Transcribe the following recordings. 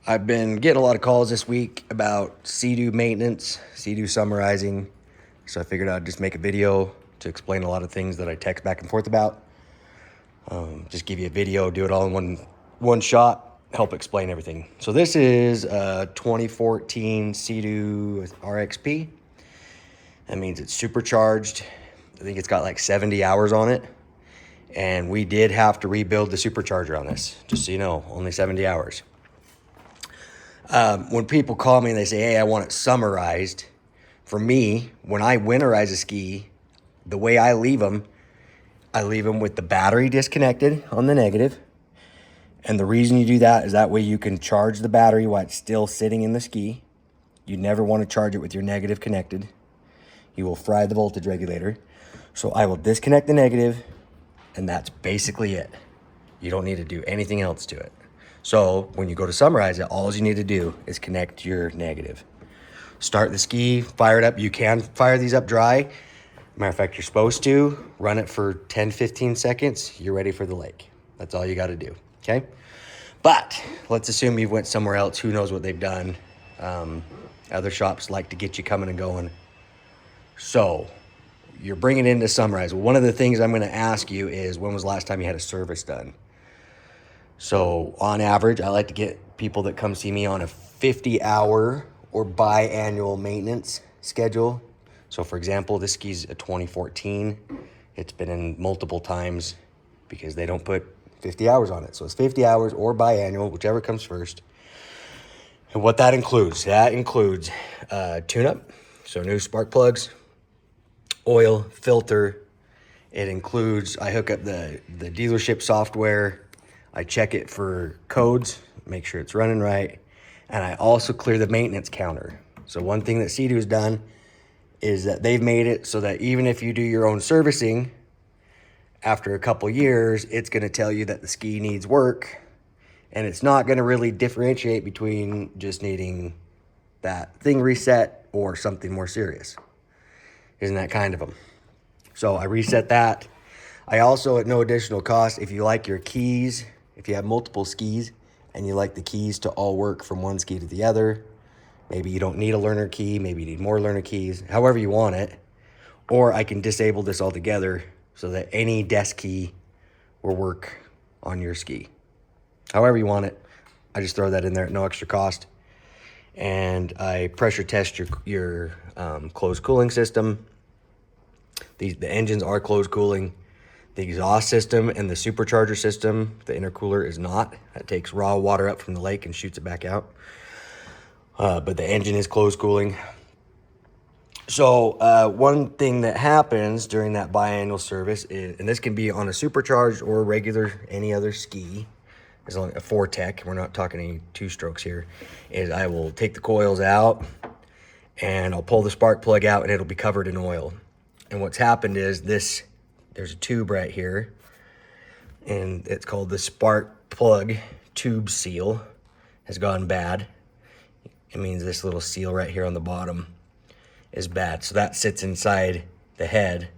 I've been getting a lot of calls this week about Seadoo maintenance, Seadoo summarizing. So I figured I'd just make a video to explain a lot of things that I text back and forth about. Just give you a video, do it all in one shot, help explain everything. So this is a 2014 Seadoo RXP. That means it's supercharged. I think it's got like 70 hours on it. And we did have to rebuild the supercharger on this, just so you know, only 70 hours. When people call me and they say, hey, I want it summarized, for me, when I winterize a ski, the way I leave them with the battery disconnected on the negative. And the reason you do that is that way you can charge the battery while it's still sitting in the ski. You never want to charge it with your negative connected. You will fry the voltage regulator. So I will disconnect the negative, and that's basically it. You don't need to do anything else to it. So when you go to summarize it, all you need to do is connect your negative. Start the ski, fire it up. You can fire these up dry. Matter of fact, you're supposed to run it for 10, 15 seconds. You're ready for the lake. That's all you got to do, okay? But let's assume you went somewhere else. Who knows what they've done? Other shops like to get you coming and going. So you're bringing it in to summarize. One of the things I'm going to ask you is, when was the last time you had a service done? So on average, I like to get people that come see me on a 50-hour or biannual maintenance schedule. So for example, this ski's a 2014. It's been in multiple times because they don't put 50 hours on it. So it's 50 hours or biannual, whichever comes first. And what that includes tune-up, so new spark plugs, oil, filter. It includes, I hook up the dealership software. I check it for codes, make sure it's running right. And I also clear the maintenance counter. So one thing that Seadoo has done is that they've made it so that even if you do your own servicing, after a couple years, it's gonna tell you that the ski needs work, and it's not gonna really differentiate between just needing that thing reset or something more serious. Isn't that kind of them? So I reset that. I also, at no additional cost, if you like your keys, if you have multiple skis and you like the keys to all work from one ski to the other, maybe you don't need a learner key, maybe you need more learner keys, however you want it, or I can disable this altogether so that any desk key will work on your ski. However you want it, I just throw that in there at no extra cost. And I pressure test your closed cooling system. The engines are closed cooling. The exhaust system and the supercharger system, the intercooler, is not. It takes raw water up from the lake and shoots it back out. But the engine is closed cooling. So one thing that happens during that biannual service is, and this can be on a supercharged or regular, any other ski, as long as a 4-tech, we're not talking any 2-strokes here, is I will take the coils out and I'll pull the spark plug out and it'll be covered in oil. And what's happened is there's a tube right here, and it's called the spark plug tube seal, has gone bad. It means this little seal right here on the bottom is bad. So that sits inside the head,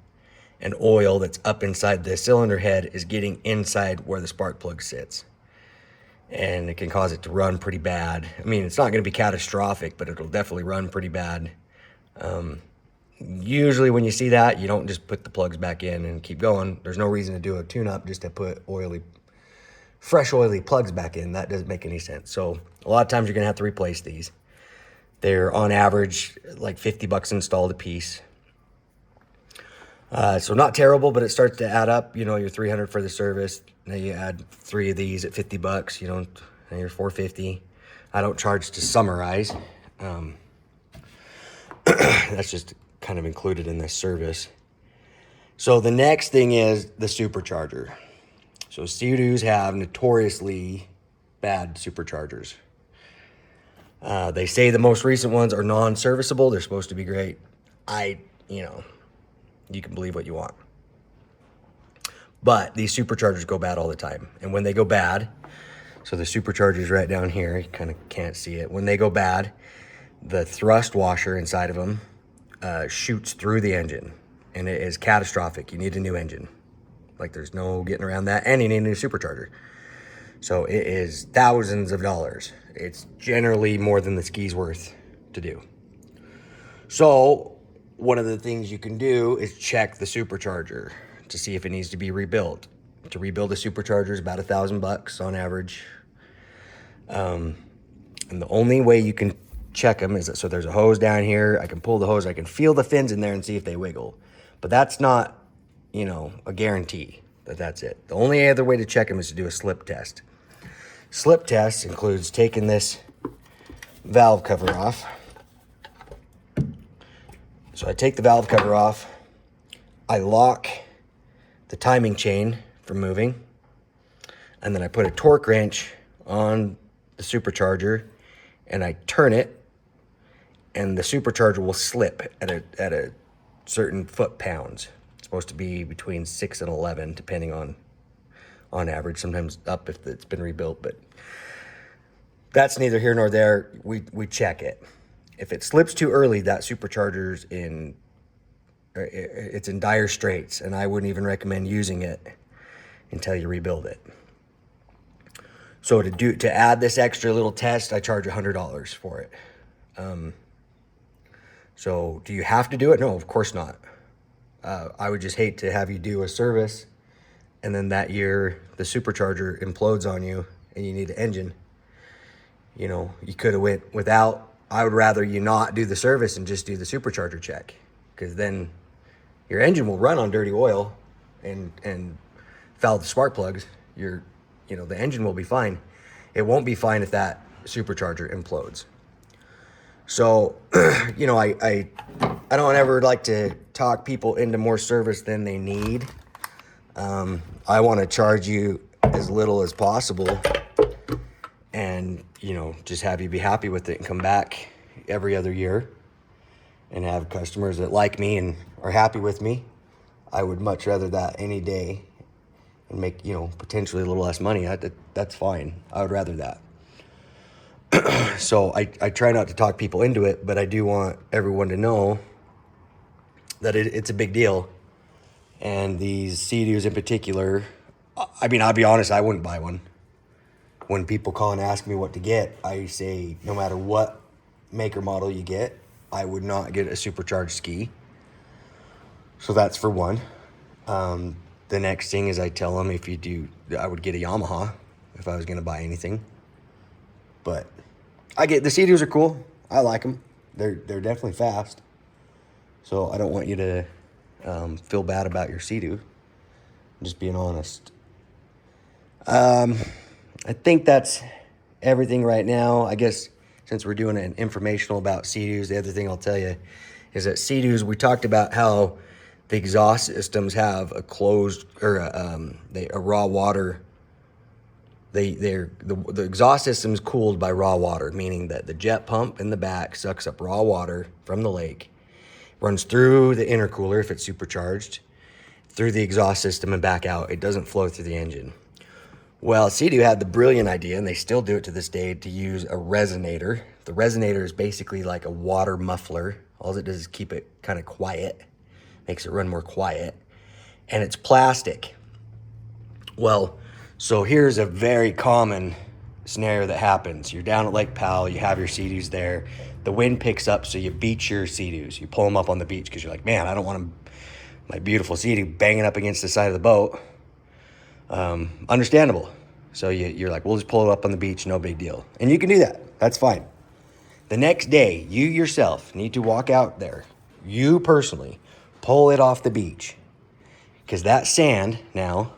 and oil that's up inside the cylinder head is getting inside where the spark plug sits. And it can cause it to run pretty bad. I mean, it's not gonna be catastrophic, but it'll definitely run pretty bad. Usually when you see that, you don't just put the plugs back in and keep going. There's no reason to do a tune-up just to put fresh oily plugs back in. That doesn't make any sense. So a lot of times you're gonna have to replace these. They're on average like 50 bucks installed a piece. So not terrible, but it starts to add up. You know, you're 300 for the service. Now you add 3 of these at 50 bucks, you know, and you're 450. I don't charge to summarize. That's just kind of included in this service. So the next thing is the supercharger. So Seadoos have notoriously bad superchargers. They say the most recent ones are non-serviceable. They're supposed to be great. You can believe what you want. But these superchargers go bad all the time. And when they go bad, so the supercharger's right down here, you kind of can't see it. When they go bad, the thrust washer inside of them shoots through the engine, and it is catastrophic. You need a new engine. Like, there's no getting around that, and you need a new supercharger. So it is thousands of dollars. It's generally more than the ski's worth to do. So one of the things you can do is check the supercharger to see if it needs to be rebuilt. To rebuild a supercharger is about $1,000 on average. And the only way you can check them is that, so there's a hose down here. I can pull the hose. I can feel the fins in there and see if they wiggle. But that's not, a guarantee that that's it. The only other way to check them is to do a slip test. Slip test includes taking this valve cover off. So I take the valve cover off. I lock the timing chain from moving. And then I put a torque wrench on the supercharger and I turn it, and the supercharger will slip at a certain foot-pounds. It's supposed to be between 6 and 11, depending on average, sometimes up if it's been rebuilt, but that's neither here nor there. We check it. If it slips too early, that supercharger's in dire straits, and I wouldn't even recommend using it until you rebuild it. So to add this extra little test, I charge $100 for it. So do you have to do it? No, of course not. I would just hate to have you do a service and then that year the supercharger implodes on you and you need an engine. You could have went without. I would rather you not do the service and just do the supercharger check, because then your engine will run on dirty oil and foul the spark plugs. The engine will be fine. It won't be fine if that supercharger implodes. So, I don't ever like to talk people into more service than they need. I want to charge you as little as possible and, just have you be happy with it and come back every other year and have customers that like me and are happy with me. I would much rather that any day and make, potentially a little less money. That's fine. I would rather that. So I try not to talk people into it, but I do want everyone to know that it's a big deal. And these Seadoos in particular, I'll be honest, I wouldn't buy one. When people call and ask me what to get, I say no matter what make or model you get, I would not get a supercharged ski. So that's for one. The next thing is I tell them I would get a Yamaha if I was going to buy anything. But the Seadoos are cool. I like them. They're definitely fast. So I don't want you to feel bad about your Seadoo. I'm just being honest. I think that's everything right now. I guess since we're doing an informational about Seadoos, the other thing I'll tell you is that Seadoos, we talked about how the exhaust systems have a closed or a raw water. The exhaust system is cooled by raw water, meaning that the jet pump in the back sucks up raw water from the lake, runs through the intercooler if it's supercharged, through the exhaust system and back out. It doesn't flow through the engine. Well, Seadoo had the brilliant idea, and they still do it to this day, to use a resonator. The resonator is basically like a water muffler. All it does is keep it kind of quiet, makes it run more quiet, and it's plastic. Well, so here's a very common scenario that happens. You're down at Lake Powell, you have your Seadoos there, the wind picks up, so you beach your Seadoos. You pull them up on the beach because you're like, man, I don't want my beautiful Seadoo banging up against the side of the boat. Understandable. So you're like, we'll just pull it up on the beach, no big deal. And you can do that. That's fine. The next day, you yourself need to walk out there. You personally pull it off the beach. Because that sand now,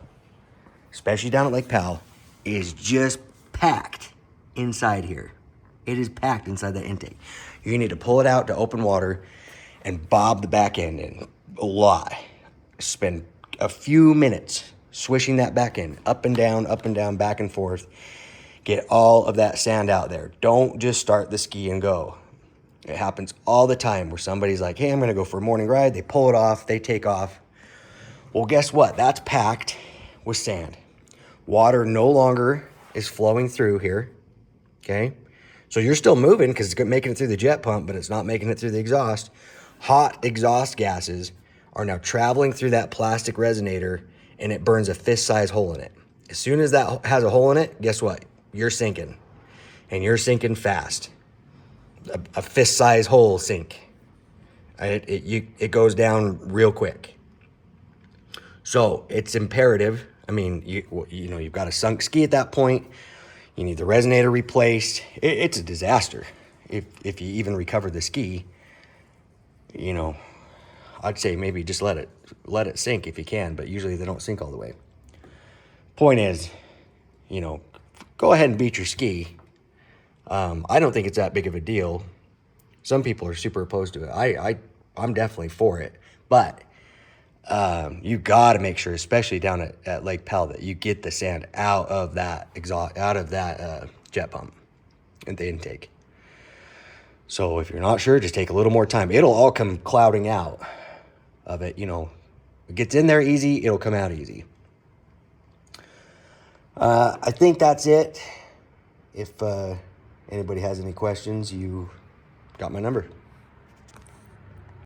especially down at Lake Powell, is just packed inside here. It is packed inside that intake. You're going to need to pull it out to open water and bob the back end in a lot. Spend a few minutes swishing that back end, up and down, back and forth. Get all of that sand out there. Don't just start the ski and go. It happens all the time where somebody's like, hey, I'm going to go for a morning ride. They pull it off. They take off. Well, guess what? That's packed with sand. Water no longer is flowing through here, okay? So you're still moving because it's making it through the jet pump, but it's not making it through the exhaust. Hot exhaust gases are now traveling through that plastic resonator, and it burns a fist-sized hole in it. As soon as that has a hole in it, guess what? You're sinking. And you're sinking fast. A fist-size hole sink. It goes down real quick. So it's imperative. I mean, you know, you've got a sunk ski at that point. You need the resonator replaced. It's a disaster. If you even recover the ski, you know, I'd say maybe just let it sink if you can, but usually they don't sink all the way. Point is, you know, go ahead and beat your ski. I don't think it's that big of a deal. Some people are super opposed to it. I'm definitely for it, but you got to make sure, especially down at Lake Powell, that you get the sand out of that exhaust, out of that jet pump and the intake. So if you're not sure, just take a little more time. It'll all come clouding out of it. You know, it gets in there easy, it'll come out easy. I think that's it. If anybody has any questions, you got my number.